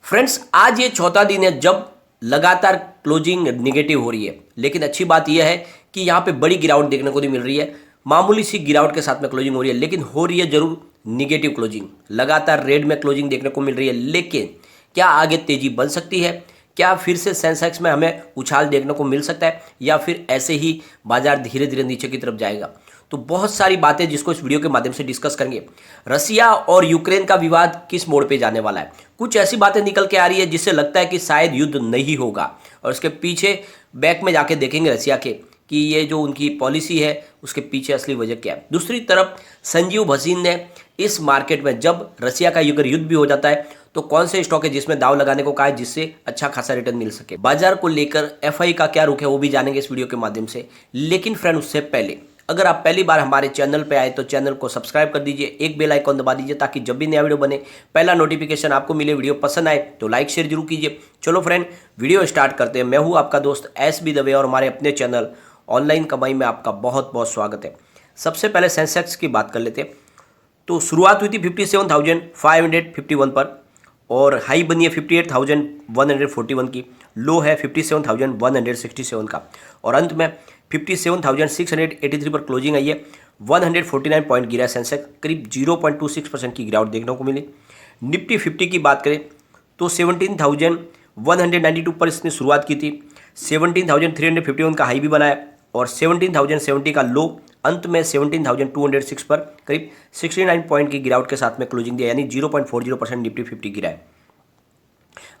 Friends, आज ये चौथा दिन है जब लगातार क्लोजिंग निगेटिव हो रही है। लेकिन अच्छी बात यह है कि यहाँ पे बड़ी गिरावट देखने को नहीं मिल रही है। मामूली सी गिरावट के साथ में क्लोजिंग हो रही है, लेकिन हो रही है जरूर निगेटिव क्लोजिंग। लगातार रेड में क्लोजिंग देखने को मिल रही है, लेकिन क्या आगे तेजी बन सकती है? क्या फिर से सेंसेक्स में हमें उछाल देखने को मिल सकता है, या फिर ऐसे ही बाजार धीरे धीरे नीचे की तरफ जाएगा? तो बहुत सारी बातें जिसको इस वीडियो के माध्यम से डिस्कस करेंगे। रसिया और यूक्रेन का विवाद किस मोड़ पे जाने वाला है? कुछ ऐसी बातें निकल के आ रही है जिससे लगता है कि शायद युद्ध नहीं होगा, और इसके पीछे बैक में जाके देखेंगे रसिया के कि ये जो उनकी पॉलिसी है उसके पीछे असली वजह क्या है। दूसरी तरफ संजीव भसीन ने इस मार्केट में जब रसिया का अगर युद्ध भी हो जाता है तो कौन से स्टॉक है जिसमें दाव लगाने को कहा है जिससे अच्छा खासा रिटर्न मिल सके। बाजार को लेकर एफआई का क्या रुख है वो भी जानेंगे इस वीडियो के माध्यम से। लेकिन फ्रेंड, उससे पहले अगर आप पहली बार हमारे चैनल पे आए तो चैनल को सब्सक्राइब कर दीजिए, एक बेल आइकॉन दबा दीजिए ताकि जब भी नया वीडियो बने पहला नोटिफिकेशन आपको मिले। वीडियो पसंद आए तो लाइक शेयर जरूर कीजिए। चलो फ्रेंड, वीडियो स्टार्ट करते हैं। मैं हूं आपका दोस्त एसबी दवे और हमारे अपने चैनल ऑनलाइन कमाई में आपका बहुत बहुत स्वागत है। सबसे पहले सेंसेक्स की बात कर लेते हैं। तो शुरुआत हुई थी 57,551 पर और हाई बनी है 58,141 की, लो है 57,167 का और अंत में 57,683 पर क्लोजिंग आई है। 149 पॉइंट गिरा है सेंसेक्स, करीब 0.26% की गिरावट देखने को मिली। निफ्टी 50 की बात करें तो 17,192 पर इसने शुरुआत की थी, 17,351 का हाई भी बनाया और 17,070 का लो, अंत में 17,206 पर करीब 69 पॉइंट की गिरावट के साथ में क्लोजिंग दिया, यानी 0.40% निफ्टी 50 गिरा है।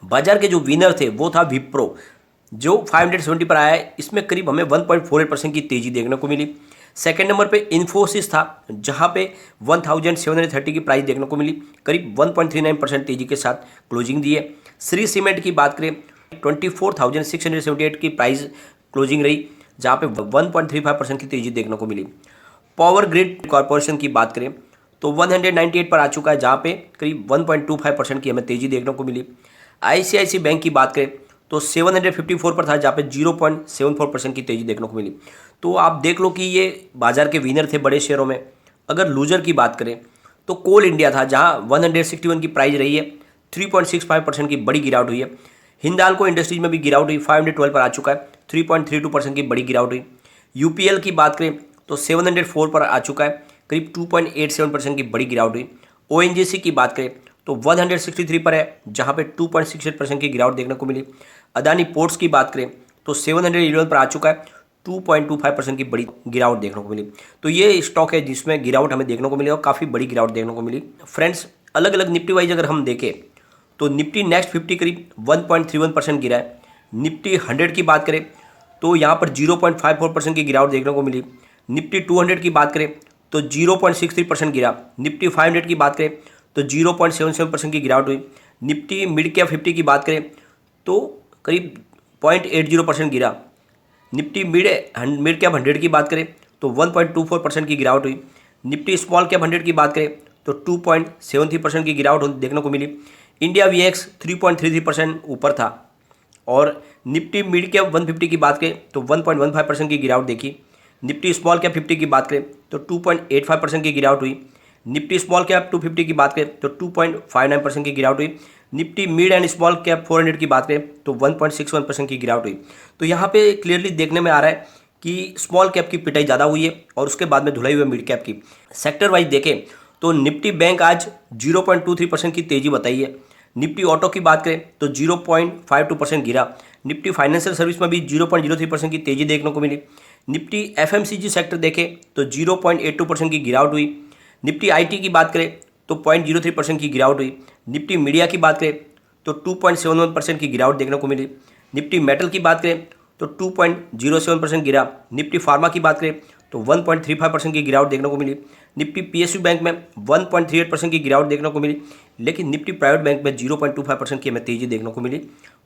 बाजार के जो विनर थे वो था विप्रो, जो 570 पर आया है। इसमें करीब हमें 1.48% की तेजी देखने को मिली। सेकंड नंबर पे इन्फोसिस था, जहां पे 1730 की प्राइस देखने को मिली, करीब 1.39% तेजी के साथ क्लोजिंग दी है। श्री सीमेंट की बात करें 24,678 की प्राइस क्लोजिंग रही, जहां पे 1.35% की तेजी देखने को मिली। पावर ग्रिड कॉर्पोरेशन की बात करें तो 198 पर आ चुका है, जहां पे करीब 1.25% की हमें तेजी देखने को मिली। आईसीआईसी बैंक की बात करें तो 754 पर था, जहाँ पे 0.74% की तेजी देखने को मिली। तो आप देख लो कि ये बाजार के विनर थे बड़े शेयरों में। अगर लूजर की बात करें तो कोल इंडिया था, जहाँ 161 की प्राइस रही है, 3.65% की बड़ी गिरावट हुई है। हिंदाल्को इंडस्ट्रीज में भी गिरावट हुई, 512 पर आ चुका है, 3.32% की बड़ी गिरावट हुई। यूपीएल की बात करें तो 704 पर आ चुका है, करीब 2.87% की बड़ी गिरावट हुई। ओएनजीसी की बात करें तो 163 पर है, जहां पे 2.68% की गिरावट देखने को मिली। अदानी पोर्ट्स की बात करें तो 711 पर आ चुका है, 2.25% की बड़ी गिरावट देखने को मिली। तो ये स्टॉक है जिसमें गिरावट हमें देखने को मिली और काफ़ी बड़ी गिरावट देखने को मिली। फ्रेंड्स, अलग अलग निफ्टी वाइज अगर हम देखें तो निफ्टी नेक्स्ट 50 करीब 1.31% गिरा है। निफ्टी 100 की बात करें तो यहाँ पर 0.54% की गिरावट देखने को मिली। निफ्टी 200 की बात करें तो 0.63% गिरा। निफ्टी 500 की बात करें तो 0.77% की गिरावट हुई। निफ्टी मिड कैप 50 की बात करें तो करीब 0.80% गिरा। निफ्टी मिड कैप 100 की बात करें तो 1.24% की गिरावट हुई। निफ्टी स्मॉल कैप 100 की बात करें तो 2.73% की गिरावट देखने को मिली। इंडिया वीएक्स 3.33% ऊपर था और निफ्टी मिड कैप 150 की बात करें तो 1.15% की गिरावट देखी। निफ्टी स्मॉल कैप 50 की बात करें तो 2.85% की गिरावट हुई। निफ्टी स्मॉल कैप 250 की बात करें तो 2.59% की गिरावट हुई। Nifty mid and small cap 400 की बात करें तो 1.61% की गिरावट हुई। तो यहाँ पे क्लियरली देखने में आ रहा है कि स्मॉल कैप की पिटाई ज़्यादा हुई है और उसके बाद में धुलाई हुई मिड कैप की। सेक्टर वाइज देखें तो निफ्टी बैंक आज 0.23% की तेजी बताई है। निफ्टी ऑटो की बात करें तो 0.52% गिरा। निफ्टी फाइनेंशियल सर्विस में भी 0.03% की तेजी देखने को मिली। निफ्टी एफएमसीजी सेक्टर देखें तो 0.82% की गिरावट हुई। निफ्टी आईटी की बात करें तो 0.03% की गिरावट हुई। निफ्टी मीडिया की बात करें तो 2.71% की गिरावट देखने को मिली। निफ्टी मेटल की बात करें तो 2.07% गिरा। निफ्टी फार्मा की बात करें तो 1.35% की गिरावट देखने को मिली। निफ्टी पीएसयू बैंक में 1.38% की गिरावट देखने को मिली, लेकिन निफ्टी प्राइवेट बैंक में 0.25% की हमें तेजी देखने को मिली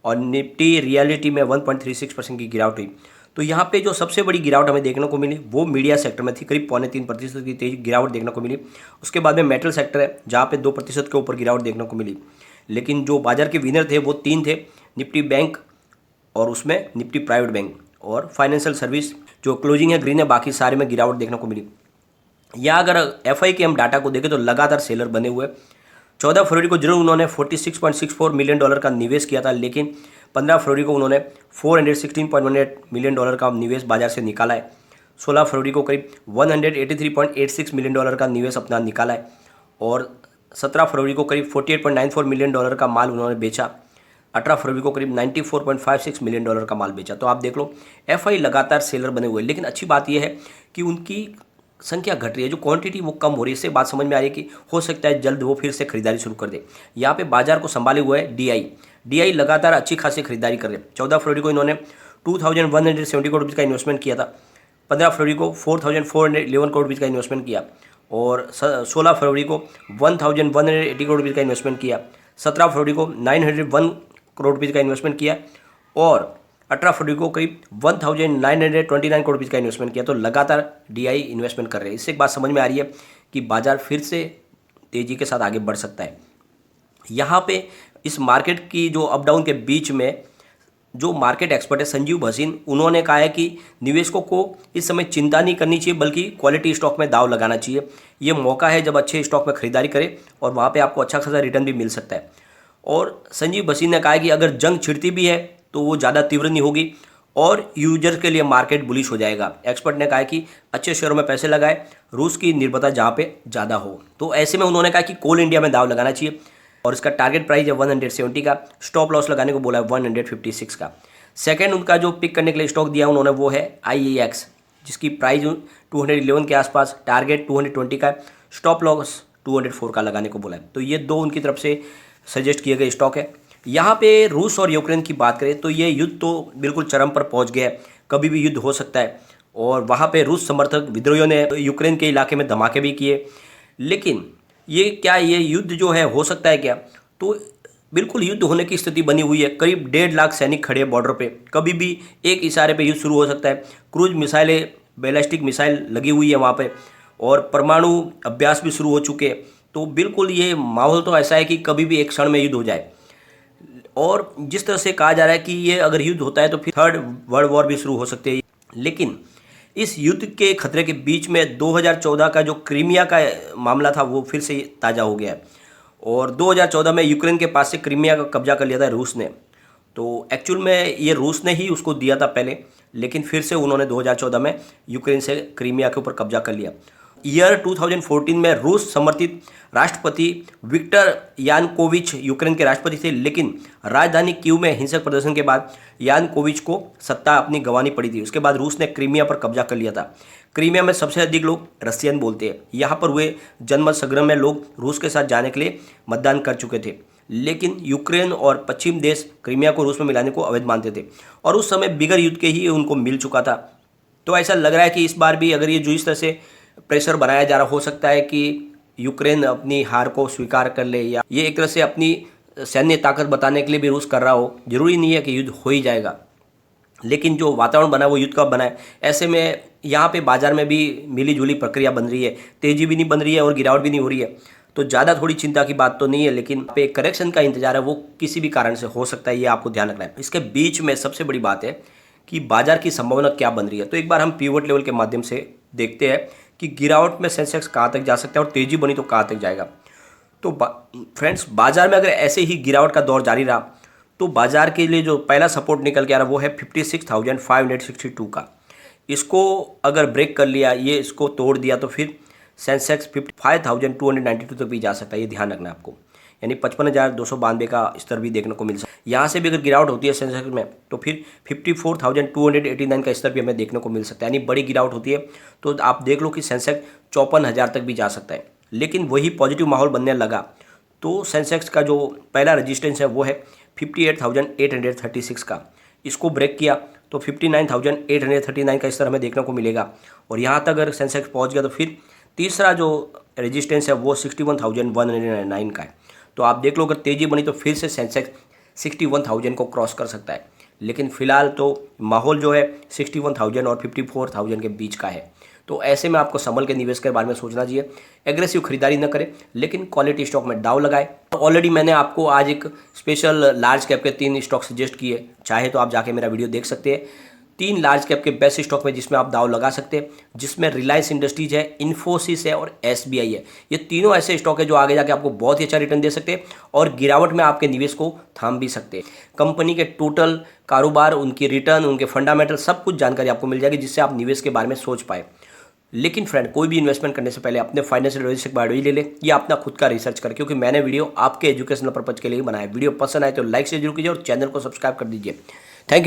और निफ्टी रियलिटी में 1.36% की गिरावट हुई। तो यहाँ पे जो सबसे बड़ी गिरावट हमें देखने को मिली वो मीडिया सेक्टर में थी, करीब 0.3% की तेज गिरावट देखने को मिली। उसके बाद में मेटल सेक्टर है, जहाँ पे 2% के ऊपर गिरावट देखने को मिली। लेकिन जो बाजार के विनर थे वो 3 थे, निफ्टी बैंक और उसमें निफ्टी प्राइवेट बैंक और फाइनेंशियल सर्विस जो क्लोजिंग है ग्रीन है, बाकी सारे में गिरावट देखने को मिली। या अगर एफआई के हम डाटा को देखें तो लगातार सेलर बने हुए, 14 फरवरी को जरूर उन्होंने $46.64 मिलियन का निवेश किया था, लेकिन 15 फरवरी को उन्होंने $416.18 मिलियन का निवेश बाजार से निकाला है। 16 फरवरी को करीब $183.86 मिलियन का निवेश अपना निकाला है और 17 फरवरी को करीब $48.94 मिलियन का माल उन्होंने बेचा। 18 फरवरी को करीब $94.56 मिलियन का माल बेचा। तो आप देख लो एफआई लगातार सेलर बने हुए हैं, लेकिन अच्छी बात यह है कि उनकी संख्या घट रही है, जो क्वांटिटी वो कम हो रही है। इससे बात समझ में आ रही है कि हो सकता है जल्द वो फिर से खरीदारी शुरू कर दे। यहाँ पे बाजार को संभाले हुए है डीआई लगातार अच्छी खासी खरीदारी कर रहे हैं। 14 फरवरी को इन्होंने 2170 करोड़ रुपये का इन्वेस्टमेंट किया था। 15 फरवरी को 4411 करोड़ रुपये का इन्वेस्टमेंट किया और 16 फरवरी को 1180 करोड़ रुपये का इन्वेस्टमेंट किया। 17 फरवरी को 901 करोड़ रुपये का इन्वेस्टमेंट किया और 18 फरवरी को करीब 1929 करोड़ रुपये का इन्वेस्टमेंट किया। तो लगातार डीआई इन्वेस्टमेंट कर रहे हैं। इससे एक बात समझ में आ रही है कि बाजार फिर से तेजी के साथ आगे बढ़ सकता है। यहाँ पे इस मार्केट की जो अप डाउन के बीच में जो मार्केट एक्सपर्ट है संजीव भसीन, उन्होंने कहा है कि निवेशकों को इस समय चिंता नहीं करनी चाहिए, बल्कि क्वालिटी स्टॉक में दाव लगाना चाहिए। ये मौका है जब अच्छे स्टॉक में खरीदारी करें और वहाँ पे आपको अच्छा खासा रिटर्न भी मिल सकता है। और संजीव भसीन ने कहा है कि अगर जंग छिड़ती भी है तो वो ज़्यादा तीव्र नहीं होगी और यूजर के लिए मार्केट बुलिश हो जाएगा। एक्सपर्ट ने कहा है कि अच्छे शेयरों में पैसे लगाए, रूस की निर्भरता जहाँ पे ज़्यादा हो। तो ऐसे में उन्होंने कहा कि कोल इंडिया में दाव लगाना चाहिए और इसका टारगेट प्राइस है 170 का, स्टॉप लॉस लगाने को बोला है 156 का। सेकंड उनका जो पिक करने के लिए स्टॉक दिया उन्होंने वो है IEX, जिसकी प्राइस 211 के आसपास, टारगेट 220 का, स्टॉप लॉस 204 का लगाने को बोला है। तो ये दो उनकी तरफ से सजेस्ट किए गए स्टॉक है। यहाँ पे रूस और यूक्रेन की बात करें तो ये युद्ध तो बिल्कुल चरम पर पहुँच गया है, कभी भी युद्ध हो सकता है और वहाँ पे रूस समर्थक विद्रोहियों ने यूक्रेन के इलाके में धमाके भी किए। लेकिन ये युद्ध जो है हो सकता है क्या? तो बिल्कुल युद्ध होने की स्थिति बनी हुई है। करीब 1.5 लाख सैनिक खड़े हैं बॉर्डर पे, कभी भी एक इशारे पे युद्ध शुरू हो सकता है। क्रूज मिसाइलें, बैलिस्टिक मिसाइल लगी हुई है वहाँ पे और परमाणु अभ्यास भी शुरू हो चुके हैं। तो बिल्कुल ये माहौल तो ऐसा है कि कभी भी एक क्षण में युद्ध हो जाए। और जिस तरह से कहा जा रहा है कि ये अगर युद्ध होता है तो फिर थर्ड वर्ल्ड वॉर भी शुरू हो सकते हैं। लेकिन इस युद्ध के खतरे के बीच में 2014 का जो क्रीमिया का मामला था वो फिर से ताज़ा हो गया है और 2014 में यूक्रेन के पास से क्रीमिया का कब्जा कर लिया था रूस ने। तो एक्चुअल में ये रूस ने ही उसको दिया था पहले, लेकिन फिर से उन्होंने 2014 में यूक्रेन से क्रीमिया के ऊपर कब्जा कर लिया। ईयर 2014 में रूस समर्थित राष्ट्रपति विक्टर यानुकोविच यूक्रेन के राष्ट्रपति थे, लेकिन राजधानी कीव में हिंसक प्रदर्शन के बाद यानुकोविच को सत्ता अपनी गंवानी पड़ी थी। उसके बाद रूस ने क्रीमिया पर कब्जा कर लिया था। क्रीमिया में सबसे अधिक लोग रसियन बोलते हैं। यहाँ पर हुए जनमत संग्राम में लोग रूस के साथ जाने के लिए मतदान कर चुके थे, लेकिन यूक्रेन और पश्चिम देश क्रीमिया को रूस में मिलाने को अवैध मानते थे और उस समय बिगर युद्ध के ही उनको मिल चुका था। तो ऐसा लग रहा है कि इस बार भी अगर ये जो इस तरह से प्रेशर बनाया जा रहा, हो सकता है कि यूक्रेन अपनी हार को स्वीकार कर ले या ये एक तरह से अपनी सैन्य ताकत बताने के लिए भी रूस कर रहा हो। जरूरी नहीं है कि युद्ध हो ही जाएगा, लेकिन जो वातावरण बना है वो युद्ध का बना है। ऐसे में यहाँ पे बाजार में भी मिली जुली प्रक्रिया बन रही है, तेजी भी नहीं बन रही है और गिरावट भी नहीं हो रही है। तो ज़्यादा थोड़ी चिंता की बात तो नहीं है, लेकिन पे करेक्शन का इंतजार है, वो किसी भी कारण से हो सकता है, ये आपको ध्यान रखना है। इसके बीच में सबसे बड़ी बात है कि बाजार की संभावना क्या बन रही है। तो एक बार हम पिवट लेवल के माध्यम से देखते हैं कि गिरावट में सेंसेक्स कहाँ तक जा सकता है और तेजी बनी तो कहाँ तक जाएगा। तो फ्रेंड्स, बाजार में अगर ऐसे ही गिरावट का दौर जारी रहा तो बाजार के लिए जो पहला सपोर्ट निकल के आ रहा है वो है 56,562 का। इसको अगर ब्रेक कर लिया, ये इसको तोड़ दिया, तो फिर सेंसेक्स 55,292 तक भी जा सकता है। ये ध्यान रखना है आपको, यानी 55,292 का स्तर भी देखने को मिल सकता है। यहाँ से भी अगर गिरावट होती है सेंसेक्स में तो फिर 54,289 का स्तर भी हमें देखने को मिल सकता है। यानी बड़ी गिरावट होती है तो आप देख लो कि सेंसेक्स 54,000 तक भी जा सकता है। लेकिन वही पॉजिटिव माहौल बनने लगा तो सेंसेक्स का जो पहला रजिस्टेंस है वो है 58,836 का। इसको ब्रेक किया तो 59,839 का स्तर हमें देखने को मिलेगा और यहाँ तक अगर सेंसेक्स पहुँच गया तो फिर तीसरा जो रेजिस्टेंस है वो 61,109 का है। तो आप देख लो अगर तेज़ी बनी तो फिर से सेंसेक्स 61,000 को क्रॉस कर सकता है। लेकिन फिलहाल तो माहौल जो है 61,000 और 54,000 के बीच का है। तो ऐसे में आपको संभल के निवेश के बारे में सोचना चाहिए। एग्रेसिव खरीदारी न करें, लेकिन क्वालिटी स्टॉक में दाव लगाए। ऑलरेडी मैंने आपको आज एक स्पेशल लार्ज कैप के 3 स्टॉक सजेस्ट किए, चाहे तो आप जाके मेरा वीडियो देख सकते हैं। तीन लार्ज कैप के बेस्ट स्टॉक में जिसमें आप दाव लगा सकते हैं, जिसमें रिलायंस इंडस्ट्रीज है, इन्फोसिस है और एसबीआई है। ये तीनों ऐसे स्टॉक है जो आगे जाके आपको बहुत ही अच्छा रिटर्न दे सकते हैं और गिरावट में आपके निवेश को थाम भी सकते हैं। कंपनी के टोटल कारोबार, उनकी रिटर्न, उनके फंडामेंटल सब कुछ जानकारी आपको मिल जाएगी, जिससे आप निवेश के बारे में सोच पाए। लेकिन फ्रेंड, कोई भी इन्वेस्टमेंट करने से पहले अपने फाइनेंशियल एडवाइजर से एडवाइस ले ले या अपना खुद का रिसर्च कर, क्योंकि मैंने वीडियो आपके एजुकेशनल पर्पज के लिए बनाया। वीडियो पसंद आए तो लाइक से जरूर कीजिए और चैनल को सब्सक्राइब कर दीजिए।